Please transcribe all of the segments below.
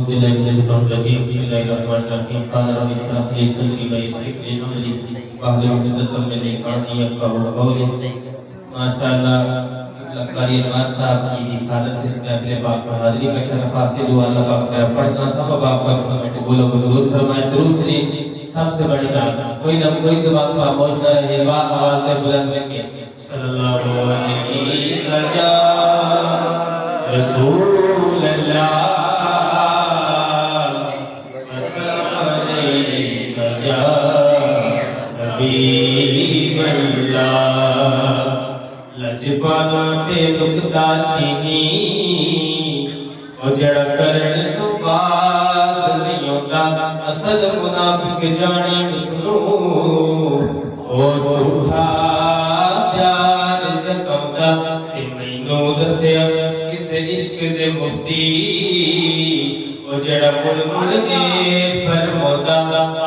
بالله من الشيطان الرجيم بسم الله الرحمن الرحيم قال رب اشرح لي صدري ويسر لي امري واحلل عقدة من لساني يفقهوا قولي ماشاءاللہ قاری نواز صاحب کی رسالت اس میں اگلے باپ پر حاضری کا شرف حاصل ہوا اللہ پاک کا پڑھنا سب باپ کا قبول و منظور فرمائے درود شریف سب سے بڑی بات کوئی نہ کوئی زبان خاموش نہ رہے بات آواز سے بلند کر کے صلی اللہ علیہ رسول اللہ لجپانا تے نکتا چھینی او جڑا کرن تو باز نہیں ہوتا اصل منافق جانی سنو او جھوٹا پیار جتاؤں تے مینوں دسیا کس عشق دے مفتی او جڑا مل مل کے فرمودا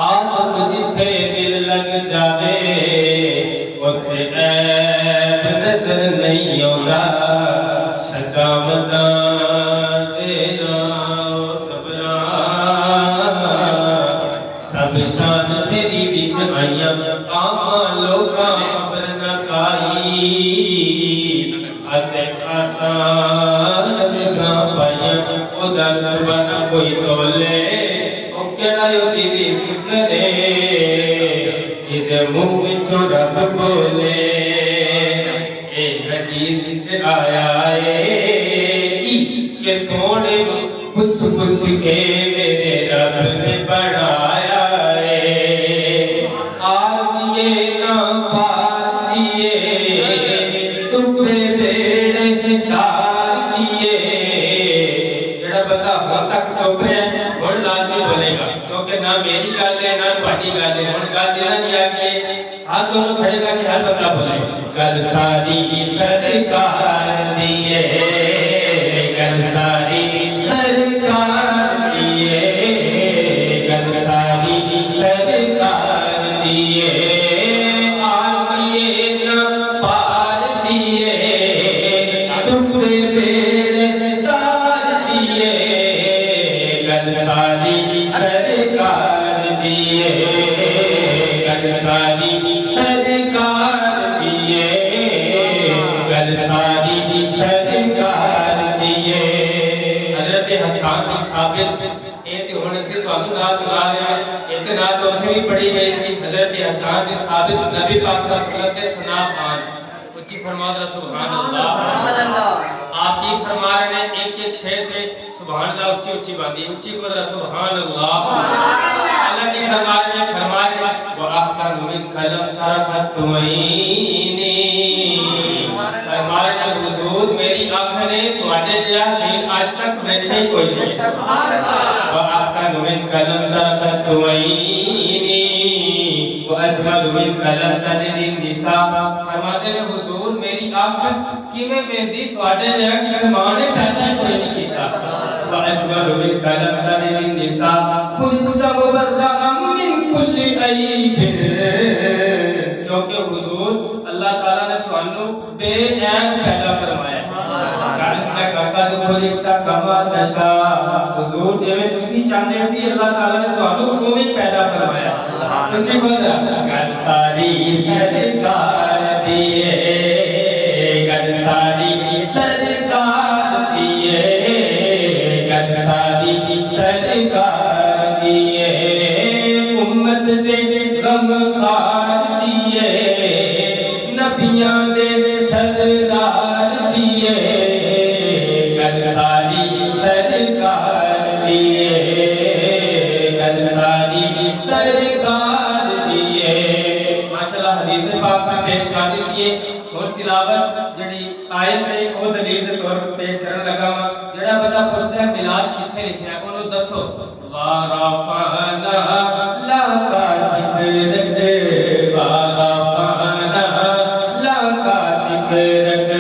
آدم جتھے دل لگ جاوے اتھے عیب نظر نہیں ہوگا شکامتاں زیرہ صبران سب شان تیری بچ آئیاں آمان لوکاں خبر نہ کھائی آتے خاصان بسان پائیاں او درد بنا کوئی تولے او کیڑا یو دیوی سکرے جدے منہ وچوں رب بولے اے حدیث سے آیا ہے کہ سونے کچھ کچھ کے میرے رب نے بڑھایا ہے آر دیے نہ پار دیے تمہیں بیڑے تار دیے جڑا بندہ ہوں تک چوپ رہے ہیں اور لازمی بولے گا کیونکہ نہ میری گل ہے نہ تھوڑی گل ہے ہن گل دینا دیا کہ ہاتھ دونوں کھڑے گا کہ ہر بندہ بولے گل ساری سرکار دیے گل ساری سرکار دیے گل ساری سرکار دیے آگیے نہ پار دیے تم پہ بیڑے تار دیے گل ساری سرکار دیے گل ساری سرکار دیے گل ساری سرکار دیے حضرت حسان بن ثابت ایتے ہونے سے تو ہم نہ سنا رہے ہیں اتنا تو تھے بھی پڑھی گئی سی حضرت حسان بن ثابت نبی پاک صلی اللہ علیہ وسلم نے سنا خان اچھی فرما رہا سبحان اللہ آپ کی فرما رہے ہیں ایک ایک شعر تھے سبحان اللہ اچھی اچھی باندھی اچھی کو ذرا سبحان اللہ اللہ کی فرما رہے ہیں وَأَحْسَنُ مِنْكَ لَمْ تَرَكَتْ عَيْنِي فرما رہے ہیں حضور میری آنکھ نے تواڈے جیسا حسین آج تک ویسے ہی کوئی نہیں وَأَحْسَنُ مِنْكَ لَمْ تَرَكَتْ عَيْنِي وَأَجْمَلُ مِنْكَ لَمْ تَلِدِ النِّسَاء فرماتے ہیں حضور میری آنکھ کیویں ویندی تواڈے جیسا مسلمان نے پیدا کوئی نہیں کیتا وَأَجْمَلُ مِنْكَ لَمْ تَلِدِ النِّسَاء خُلِقْتَ مُبَرَّأً مِنْ كُلِّ عَيْبٍ کیونکہ حضور اللہ تعالیٰ نے تانوں بے عیب پیدا فرمایا کَأَنَّكَ قَدْ خُلِقْتَ كَمَا تَشَاءُ حضور جویں تسی چاہندے سی اللہ تعالیٰ نے تانوں اوویں پیدا فرمایا سچی بول گل ساری سرکار دیے گل ساری سرکار دیے گل ساری سرکار دیے امت دے غم خار دیے نبیاں دے سردار دیے گل ساری سرکار دیے گل ساری سرکار دیے ماشاءاللہ حدیث پاک میں پیش کر دیتی ہے اور تلاوت جڑی آیت ہے وہ دلیل دے طور پر پیش کرن لگا جڑا بندہ پوچھدا ہے میلاد کتھے لکھیا ہے اونوں دسو وَرَفَعْنَا لَكَ ذِكْرَكَ وَرَفَعْنَا لَكَ ذِكْرَكَ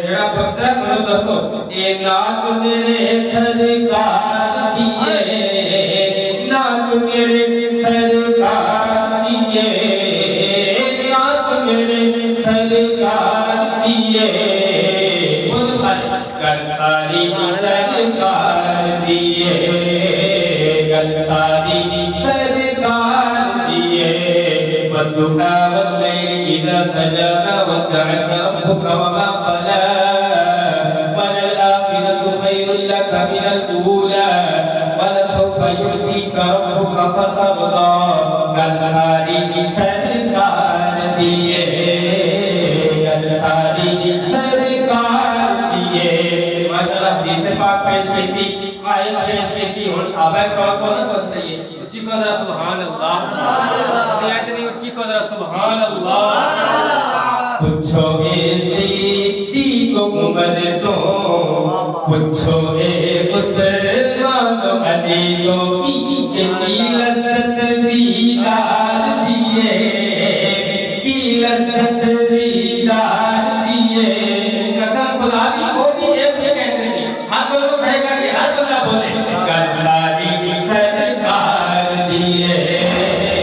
جڑا پوچھدا ہے اونوں دسو اے نعت میرے سرکار دیے نعت میرے سرکار دیے نعت میرے سرکار دیے گل ساری سرکار دیے کل ساری سرکار دیے والضحى والليل إذا سجى ما ودعك ربك وما قلى وللآخرة خير لك من الأولى ولسوف يعطيك ربك فترضى کل ساری سرکار دیے کل ساری سرکار دیے ماشاءاللہ حدیث پاک پیش کی تھی آیت پیش کی تھی اور صحابہ کرام کو نہ پوچھ رہی ہے اچھی کو ذرا سبحان اللہ آیت نہیں اچھی کو ذرا سبحان اللہ پوچھو اے صدیق عمر تو پوچھو اے عثمان علی تو کی لذت دی